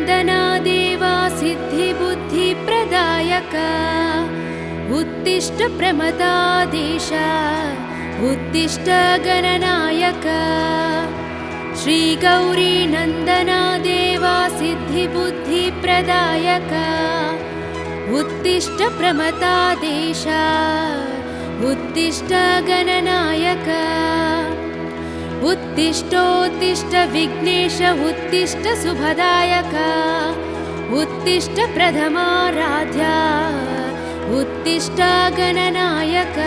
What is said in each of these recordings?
नन्दना देवा सिद्धिबुद्धिप्रदायक उत्तिष्ठ प्रमदादेश उत्तिष्ठ गणनायक श्रीगौरी नन्दना देवा सिद्धिबुद्धिप्रदायक उत्तिष्ठ प्रमदादेश उत्तिष्ठ गणनायक उत्तिष्ठोत्तिष्ठ विघ्नेश उत्तिष्ठ शुभदायक उत्तिष्ठ प्रथमाराध्या उत्तिष्ठ गणनायक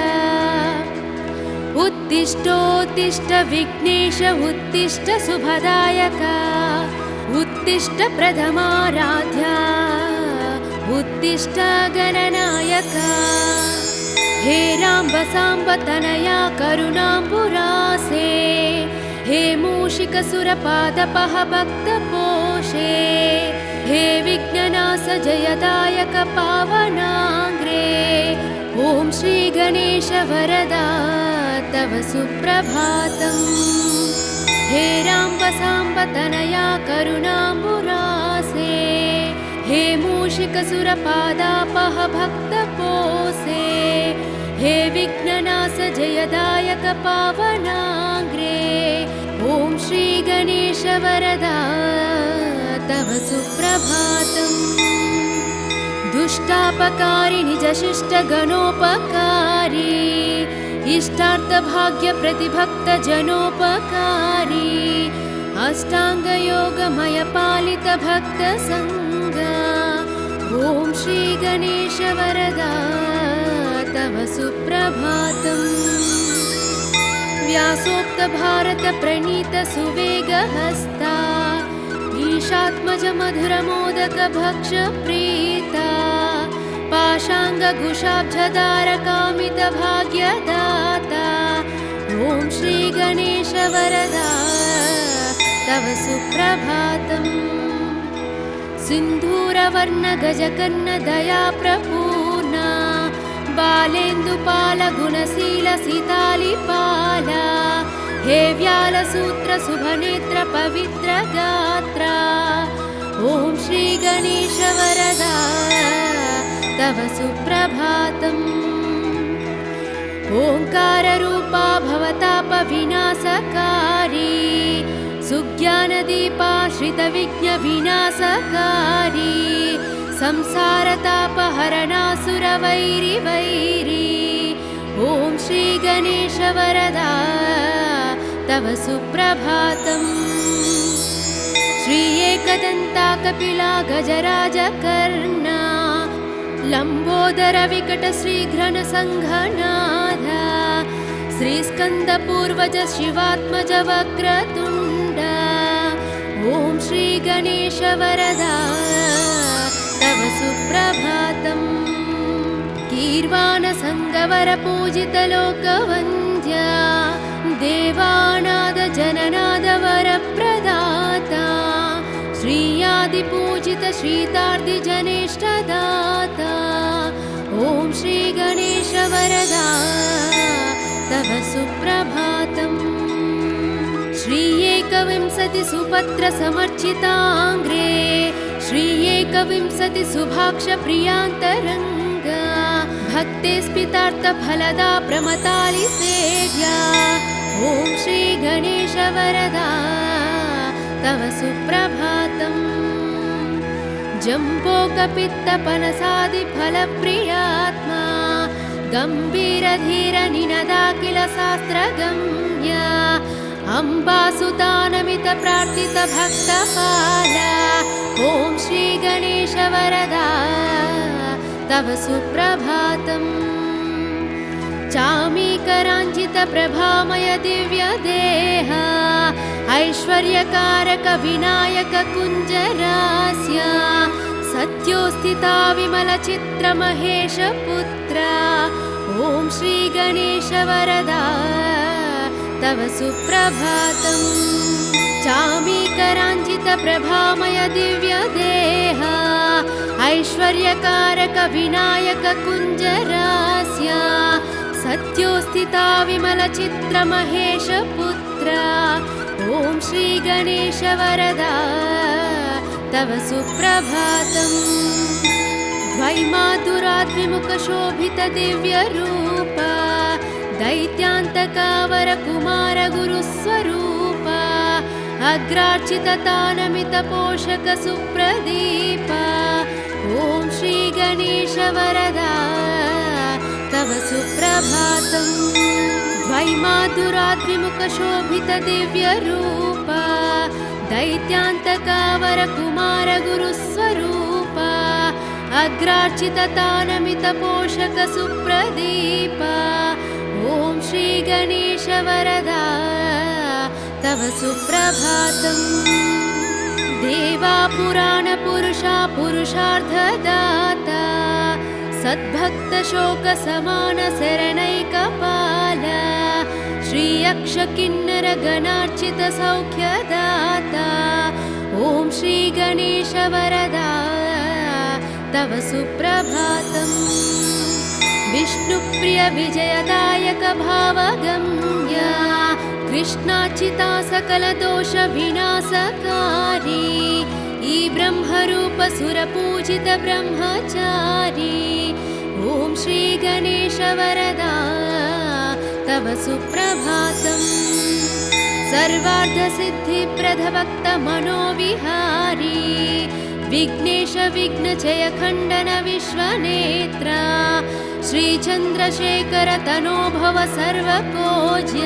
उत्तिष्ठोत्तिष्ठ विघ्नेश उत्तिष्ठ शुभदायक उत्तिष्ठ प्रथमाराध्या उत्तिष्ठ गणनायक हे राम्ब साम्ब तनया करुणाम्बुरासे हे मूषिकसुरपादपः भक्तपोषे हे विघ्ननाश जयदायक पावनाग्रे ॐ श्री गणेश वरदा तव सुप्रभातम् हे राम्ब साम्ब तनया करुणाम्बुरासे हे मूषिकसुरपादापः भक्तपोषे हे विघ्ननाश जयदायक पावनाग्रे ॐ श्री गणेश वरदा तव सुप्रभातम् दुष्टापकारी निजशिष्ट गणोपकारी इष्टार्थभाग्य प्रतिभक्त जनोपकारी अष्टांगयोगमय पालित भक्त संग ॐ श्री गणेश वरदा तव सुप्रभातम् व्यासोक्त भारत प्रणीत सुवेगहस्ता ईशात्मज मधुर मोदक भक्ष प्रीता पाशाङ्गकुशाब्जधार कामित भाग्यदाता ॐ श्री गणेश वरदा तव सुप्रभातम् सिन्धूरवर्ण गजकर्ण दया प्रपूर्णा बालेन्दुपाल गुणशील सीतालिपाला हे व्यालसूत्र शुभनेत्र पवित्र गात्रा ॐ श्री गणेश वरदा तव सुप्रभातम् ओंकाररूपा भवताप विनाशकारी सुज्ञानदीपाश्रित विघ्न विनाशकारी संसारतापहरणासुर वैरि वैरी ॐ श्री गणेश वरदा तव सुप्रभातम् श्री एकदन्ता कपिला गजराजकर्णा लंबोदर विकट श्रीघ्न संघनाथ श्रीस्कंद पूर्वज शिवात्मज वक्रतुंड ॐ श्री गणेश वरदा तव सुप्रभातम् गीर्वाण संगवर पूजित लोकवन्द्य देवानाद जननाद वर प्रदाता श्रीयादि पूजित श्रीतार्दि जनेष्ठदाता ॐ श्री गणेश वरदा तव सुप्रभातम् श्री एकविंशति सुपत्र समर्चितांग्रे श्री एकविंशति सुभाक्ष प्रियांतरंग भक्ते स्पितार्थ फलदा प्रमतालि सेव्या ॐ श्री गणेश वरदा तव सुप्रभातम् जम्बोकपित्तपनसादि फलप्रियात्मा गम्भीरधीर निनदाखिल शास्त्रगम्य अम्बासुतानमित प्रार्थित भक्तपाला ॐ श्री गणेश वरदा तव सुप्रभातम् चामीकराञ्जित प्रभामय दिव्य देह ऐश्वर्यकारक विनायक कुञ्जरास्य सत्योस्थिता विमल चित्र महेश पुत्र ॐ श्री गणेश वरदा तव सुप्रभातम् चामीकराञ्जित प्रभामय दिव्य देह ऐश्वर्यकारक विनायक कुञ्जरास्य सत्योस्थिता विमल चित्र महेश पुत्र ॐ श्री गणेश वरदा तव सुप्रभातम् द्वैमातुराद्विमुखशोभितदिव्यरूप दैत्यान्तकावरकुमारगुरुस्वरूप अग्रार्चिततानमितपोषकसुप्रदीप ॐ श्रीगणेशवरदा तव सुप्रभातम् द्वैमातुराद्विमुखशोभितदिव्यरूप दैत्यान्तकावरकुमारगुरुस्वरूप अग्रार्चिततानमितपोषकसुप्रदीप ॐ श्रीगणेशवरदा तव सुप्रभातम् देवापुराणपुरुषा पुरुषार्थदाता सद्भक्तशोकसमानशरणैकपाल श्री यक्षकिन्नरगणार्चितसौख्यदाता ॐ श्रीगणेशवरदा तव सुप्रभातम् विष्णुप्रियविजयदायक भावगम्य कृष्णार्चिता सकलदोषविनाशकारी ब्रह्मरूपसुरपूजित ब्रह्मचारी ॐ श्रीगणेशवरदा तव सुप्रभातम् सर्वार्धसिद्धिप्रदभक्तमनोविहारी विघ्नेश विघ्नजयखण्डन विश्वनेत्रा श्रीचन्द्रशेखर तनोभव सर्वपूज्य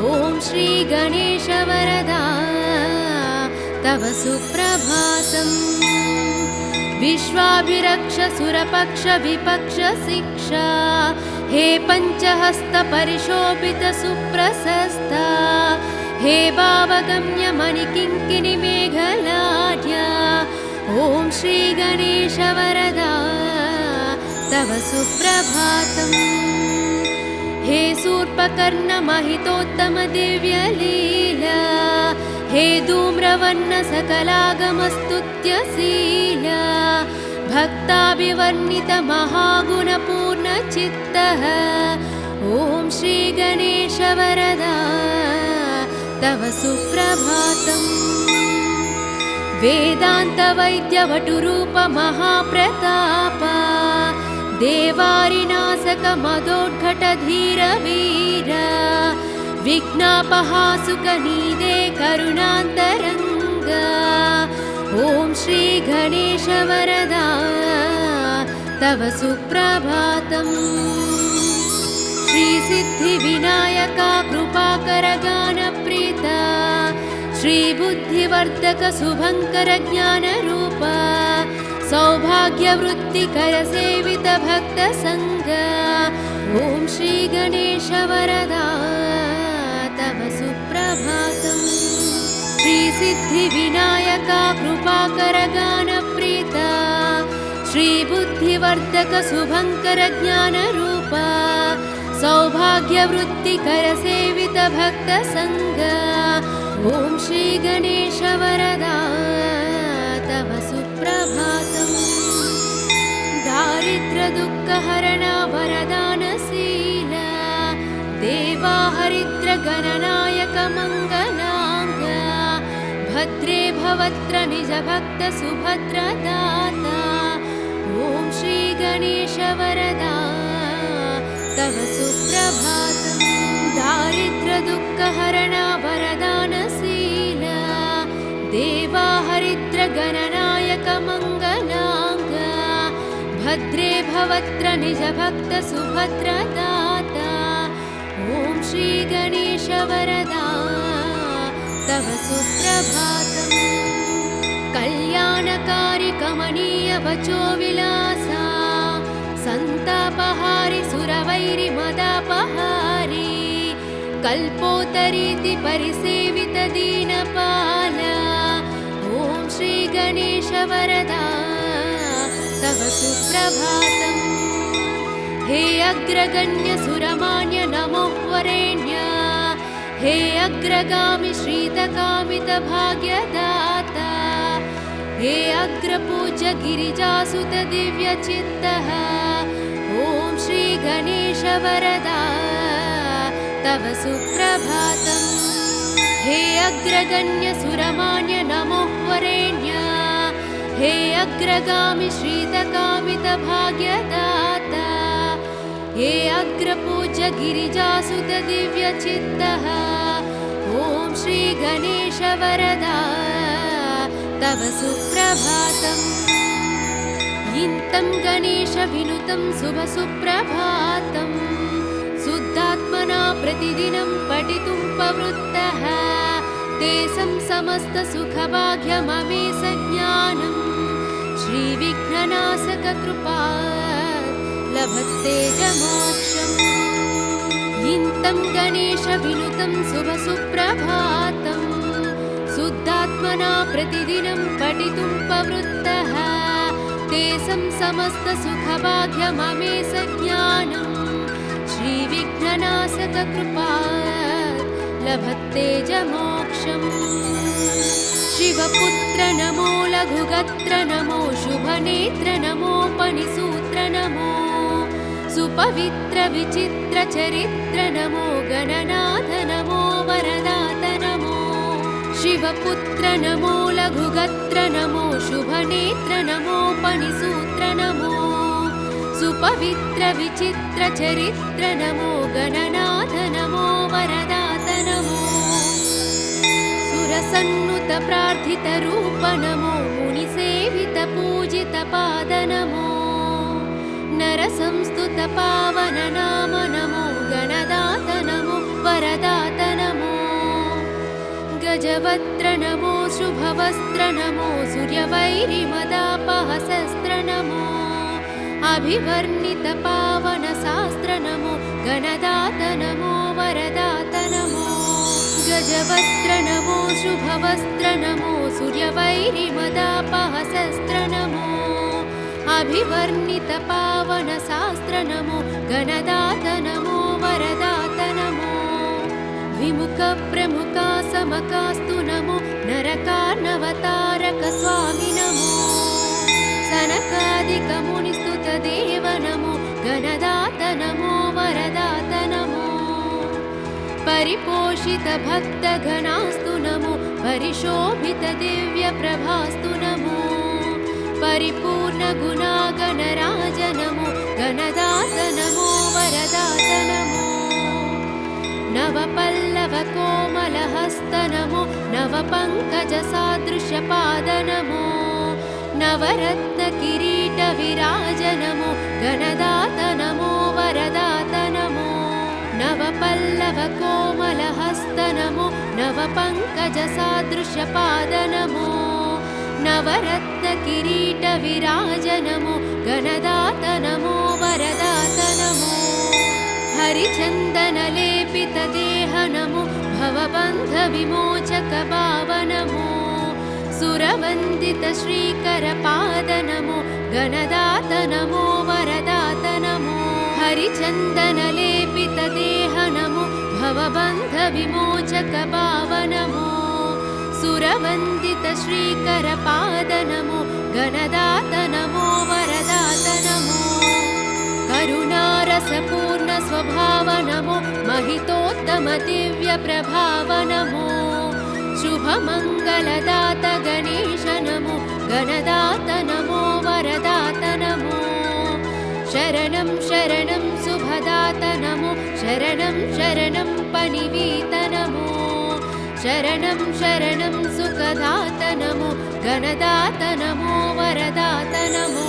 ॐ श्रीगणेशवरदा तव सुप्रभातम् विश्वाभिरक्ष सुरपक्ष विपक्ष शिक्षा हे पञ्चहस्त परिशोभित सुप्रशस्ता हे भावगम्य मणिकिङ्किणि मेघलाढ्या ॐ श्रीगणेशवरदा तव सुप्रभातम् हे शूर्पकर्ण महितोत्तम दिव्यलीला हे धूम्रवर्ण सकलागमस्तुत्यशीला भक्ताभिवर्णित महागुणपूर्ण चित्तः ॐ श्रीगणेशवरदा तव सुप्रभातम् वेदान्तवैद्यवटुरूप महाप्रताप देवारिनाशक मदोद्घटधीरवीर विघ्नापहासुकनीदे करुणान्तरङ्ग ॐ श्रीगणेशवरदा तव सुप्रभातम् श्रीसिद्धिविनायका कृपाकरगानप्रीता श्रीबुद्धिवर्धक शुभङ्कर ज्ञानरूप सौभाग्यवृत्तिकर सेवित भक्तसङ्ग ॐ श्रीगणेशवरदा तव सुप्रभातम् श्रीसिद्धिविनायका कृपाकरगानप्रीता श्रीबुद्धिवर्धक शुभङ्कर ज्ञानरूप सौभाग्यवृत्तिकर सेवित भक्तसङ्ग ॐ श्रीगणेशवरदा तव सुप्रभातम् दारिद्र्यदुःखहरणा वरदानशीला देवाहरिद्रगणनायक मङ्गलाङ्ग भद्रे भवत्र निजभक्त सुभद्रदाता ॐ श्रीगणेशवरदा तव सुप्रभातम् दारिद्र्यदुःखहरणा वरदानशीला देवाहरिद्रगणनायक मङ्गलाङ्ग भद्रे भवत्र निजभक्त सुभद्रदाता ॐ श्रीगणेशवरदा तव सुप्रभातम् कल्याणकारि कमनीय वचो विलासा सन्तापहारि सुरवैरि मदापहारि कल्पोतरीति परिसेवित दीनपाल ॐ श्रीगणेशवरदा तव सुप्रभातम् हे अग्रगण्य सुरमान्य नमो वरेण्य हे अग्रगामि श्रीतकामित भाग्यदाता हे अग्रपूज्य गिरिजासुत दिव्यचित्तः ॐ श्रीगणेशवरदा तव सुप्रभातम् हे अग्रगण्य सुरमान्य नमो वरेण्य हे अग्रगामि श्रीतकामितभाग्यदाता हे अग्रपूज्य गिरिजासुत दिव्यचित्तः ॐ श्री गणेश वरदा तव सुप्रभातम् इंतं गणेश विनुतं शुभ सुप्रभातम् शुद्धात्मना प्रतिदिनं पठितुं प्रवृत्तः तेषां समस्त सुखभाग्यममेष ज्ञानम् श्रीविघ्ननाशक कृपा लभते च मोक्षम् इंतं गणेश विनुतं शुभ सुप्रभातम् शुद्धात्मना प्रतिदिनं पठितुं प्रवृत्तः तेषां समस्त सुखभाग्यममेष ज्ञानम् श्रीविघ्ननाशक कृपा लभते च मोक्षम् शिवपुत्र नमो लघुगत्र नमो शुभनेत्र नमो पणिसूत्र नमो सुपवित्र विचित्र चरित्र नमो गणनाथ नमो वरदात नमो शिवपुत्र नमो लघुगत्र नमो शुभनेत्र नमो पणिसूत्र नमो सुपवित्र विचित्र चरित्र नमो गणनाथ नमो वरदात नमो सुरसन्नुत प्रार्थित रूप नमो मुनिसेवित पूजित पाद नमो नरसंस्तुत पावन नाम नमो गणदात नमो वरदात नमो गजवक्त्र नमो शुभवस्त्र नमो सूर्यवैरिमदापहशस्त्र नमो अभिवर्णित पावन शास्त्र नमो गणदात नमो वरदात नमो गजवक्त्र नमो शुभवस्त्र नमो सूर्यवैरिमदापहशस्त्र नमो अभिवर्णित पावन शास्त्र नमो गणदात नमो वरदात नमो विमुख प्रमुखा समकास्तु नमो नरकार्णवतारक स्वामी नमो सनकादिक मुनिस्तुत देव नमो गणदात नमो वरदात नमो परिपोषित भक्त गणास्तु नमो परिशोभित दिव्य प्रभास्तु नमो परिपूर्ण गुणागणराज नमो गणदात नमो वरदात नमो नवपल्लव कोमलहस्त नमो नवपङ्कज सादृश पाद नमो नवरत्न किरीट विराज नमो गणदात नमो वरदात नमो नवपल्लव कोमलहस्त नमो नवपङ्कज सादृश पाद नमो नवरत्न किरीट विराज नमो गणदात नमो वरदात नमो हरिचन्दन लेपित देह नमो भवबन्ध विमोचक भाव नमो सुरवन्दित श्रीकर पाद नमो गणदात नमो वरदात नमो हरिचन्दन लेपित देह नमो भवबन्ध विमोचक भाव नमो सुरवन्दित श्रीकर पाद नमो गणदात नमो वरदात नमो करुणारसपूर्ण स्वभाव नमो महितोत्तम दिव्य प्रभाव नमो शुभमङ्गलदात गणेश नमो गणदात नमो वरदात नमो शरणं शरणं शुभदात नमो शरणं शरणं पनिवीत नमो शरणं शरणं सुखदात नमो गणदात नमो वरदात नमो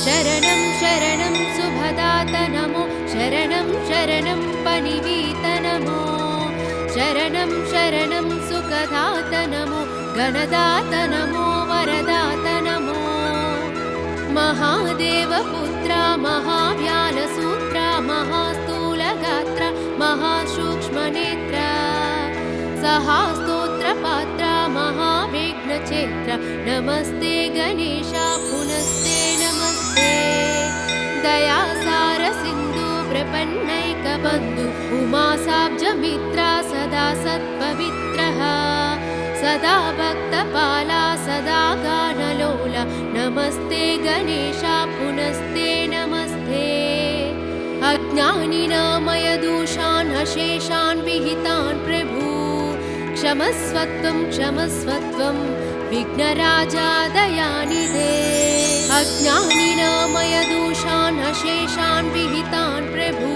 शरणं शरणं शुभदात नमो शरणं शरणं पनिवीत नमो शरणं शरणं सुखदात नमो गणदात नमो वरदात नमो महादेवपुत्रा महाव्यालसूत्रा महास्थूलगात्रा महासूक्ष्मनेत्रा सहास्तोत्रपात्रा महाविघ्नचेत्रा नमस्ते गणेशा पुनस्ते नमस्ते दयासार सिन्धु प्रपन्नैकबन्धु उमासाब्जमित्रा सदा सत्पवित्रः सदा भक्तपाला सदा गानलोला नमस्ते गणेशा पुनस्ते नमस्ते अज्ञानिनामयदोषान् अशेषान् विहितान् प्रभु क्षमस्वत्वं क्षमस्वत्वं विघ्नराजा दयानिधे अज्ञानिनामयदोषान् अशेषान् विहितान् प्रभु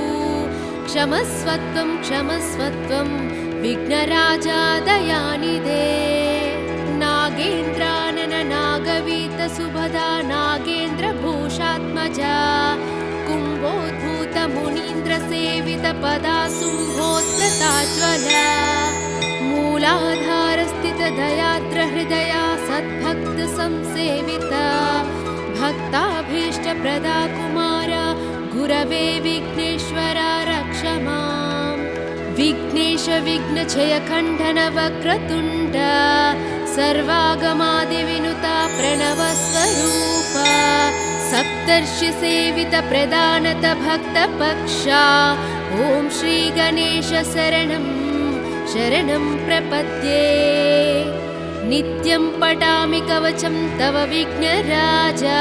क्षमस्वत्वं क्षमस्वत्वं विघ्नराजा दयानिधे नागेन्द्रानन नागवीत सुभदा नागेन्द्रभूषात्मजा कुम्भोद्भूत मुनीन्द्र सेवित पदा शुम्भोत्कृताज्वला मूलाधार स्थित दयाद्र हृदया सद्भक्त संसेविता भक्ताभीष्ट प्रदा कुमार गुरवे विघ्नेश्वर रक्ष माम् विघ्नेश विघ्नचय खण्डन वक्रतुण्ड सर्वागमादिविनुता प्रणवस्वरूपा सप्तर्षि सेवित प्रदानत भक्तपक्षा ॐ श्री गणेश शरणं प्रपद्ये नित्यं पठामि कवचं तव विघ्नराजा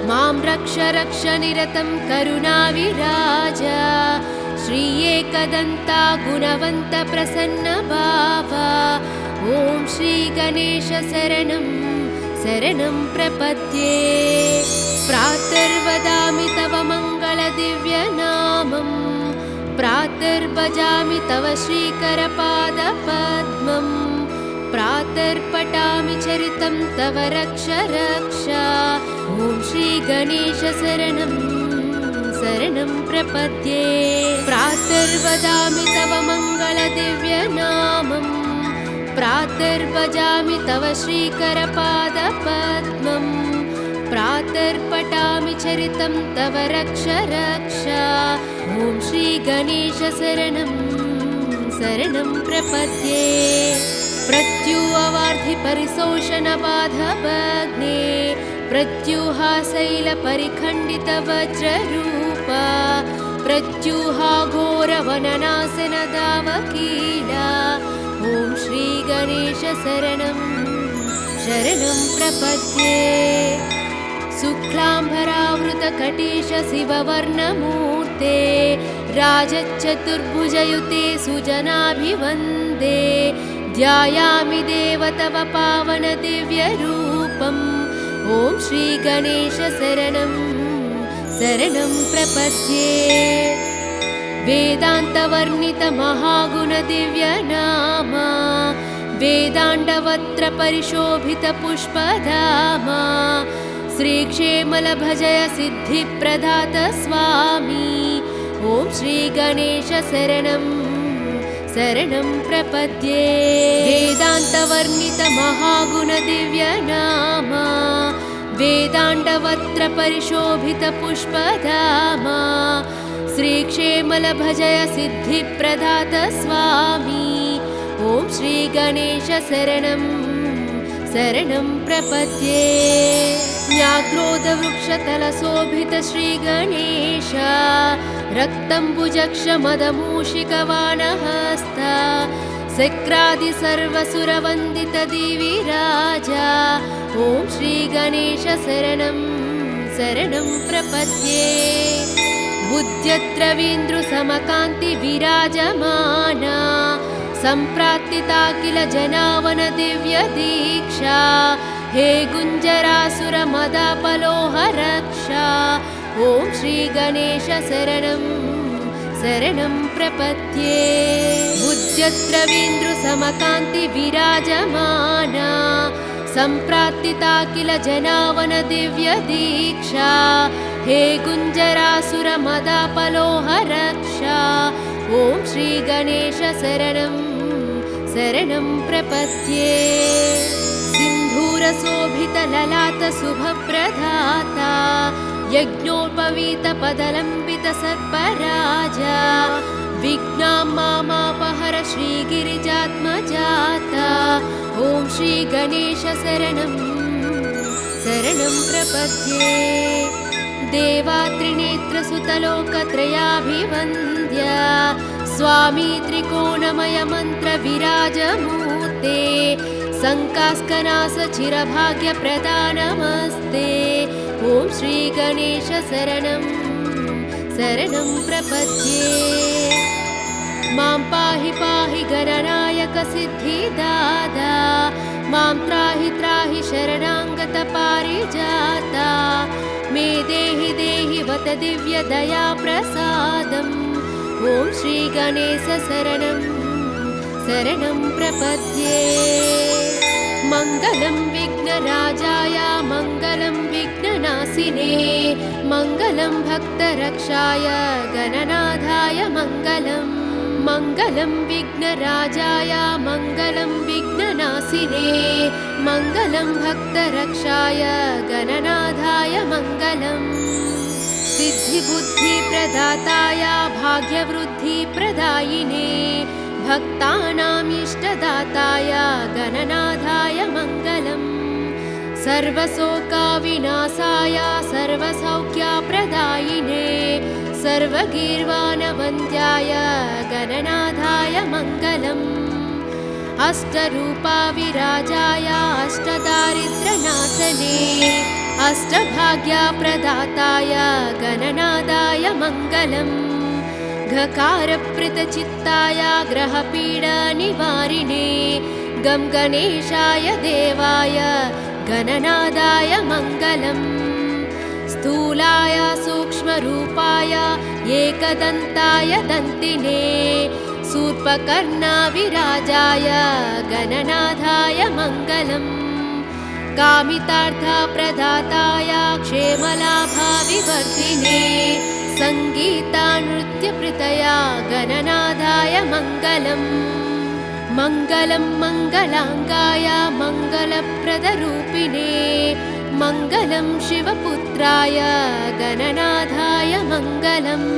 मां रक्ष रक्ष निरतं करुणाविराज श्री एकदन्ता गुणवन्त प्रसन्न भावा ॐ श्री गणेश शरणं प्रपद्ये प्रातर्वदामि तव मङ्गलदिव्यनामम् प्रातर्भजामि तव श्रीकरपादपद्मम् प्रातर्पठामि चरितं तव रक्ष रक्ष ॐ श्री गणेश शरणं प्रपद्ये प्रातर्वदामि तव मङ्गलदिव्यनामम् प्रातर्भजामि तव श्रीकरपादपद्मम् प्रातर्पठामि चरितं तव रक्ष रक्ष ॐ श्री गणेश शरणं प्रपद्ये प्रत्युवार्धि परिशोषण बाधभग्ने प्रत्युहा शैल परिखण्डित वज्ररूपा प्रत्युहा घोर वननाशन दावकीला ॐ श्री गणेश शरणं प्रपद्ये शुक्लाम्बरावृत कटीश शिववर्णमूर्ते राजचतुर्भुजयुते सुजनाभिवन्दे ध्यायामि देव तव पावन दिव्यरूपम् ॐ श्री गणेश शरणं प्रपद्ये वेदान्तवर्णित महागुण दिव्यनामा वेदाण्डवत्र परिशोभित पुष्पधामा श्रीक्षेमल भजय सिद्धिप्रदात स्वामी ॐ श्री गणेश शरणं प्रपद्ये वेदान्तवर्णित महागुण दिव्यनामा वेदाण्डवत्र परिशोभित पुष्पधामा श्रीक्षेमल भजय सिद्धिप्रदात स्वामी ॐ श्री गणेश शरणं प्रपद्ये व्याघ्रोदवृक्षतलशोभित श्रीगणेश रक्तम्बुजक्ष मदमूषिकवाणहस्ता शक्रादि सर्वसुरवन्दित दिविराजा ॐ श्री गणेश शरणं प्रपद्ये बुद्ध्यत्रवीन्द्रु समकान्ति विराजमाना सम्प्रार्थिता किल जनावन दिव्य दीक्षा हे गुञ्जरासुर मदापलोह रक्षा ॐ श्री गणेश शरणं प्रपद्ये बुद्ध्यत्रवीन्द्रु समकान्ति विराजमाना सम्प्रार्थिता किल जनावन दिव्य दीक्षा हे गुञ्जरासुर मदापलोह रक्षा ॐ श्री गणेश शरणं प्रपद्ये सिन्धूरशोभित ललाट शुभप्रदाता यज्ञोपवीत पदलम्बित सर्पराजा विघ्नां मामापहर श्रीगिरिजात्मजाता ॐ श्री गणेश शरणं प्रपद्ये देवात्रिनेत्रसुतलोकत्रयाभिवन्द्य स्वामी त्रिकोणमय मन्त्र विराजमूर्ते शङ्कास्कनास चिरभाग्य प्रदानमस्ते ॐ श्री गणेश शरणं प्रपद्ये मां पाहि गणनायक सिद्धिदाता मां त्राहि शरणागतपारिजाता मे देहि देहि वत दिव्यदया प्रसादम् ॐ श्रीगणेश शरणं प्रपद्ये। मङ्गलं विघ्नराजाय मङ्गलं विघ्ननाशिने मङ्गलं भक्तरक्षाय गणनाथाय मङ्गलम् मङ्गलं विघ्नराजाय मङ्गलं विघ्ननाशिने मङ्गलं भक्तरक्षाय गणनाथाय मङ्गलम् सिद्धिबुद्धिप्रदाताय भाग्यवृद्धिप्रदायिने भक्तानाम् इष्टदाताय गणनाथाय मङ्गलम् सर्वशोकविनाशाय सर्वसौख्यप्रदायिने सर्वगीर्वाणवन्द्याय गणनाथाय मङ्गलम् अष्टरूपाविराजाय अष्टदारिद्र्यनाशने अष्टभाग्यप्रदाताय गणनाथाय मङ्गलम् घकारप्रतचित्ताय ग्रहपीडनिवारिणे गं गणेशाय देवाय गणनाथाय मङ्गलम् स्थूलाय सूक्ष्मरूपाय एकदन्ताय दन्तिने शूर्पकर्णविराजाय गणनाथाय मङ्गलम् कामितार्थप्रदाताय क्षेमलाभविवर्धिने सङ्गीतानृत्यप्रीतया गणनाथाय मङ्गलम् मङ्गलं मङ्गलाङ्गाय मङ्गलप्रदरूपिणे मङ्गलं शिवपुत्राय गणनाथाय मङ्गलम्।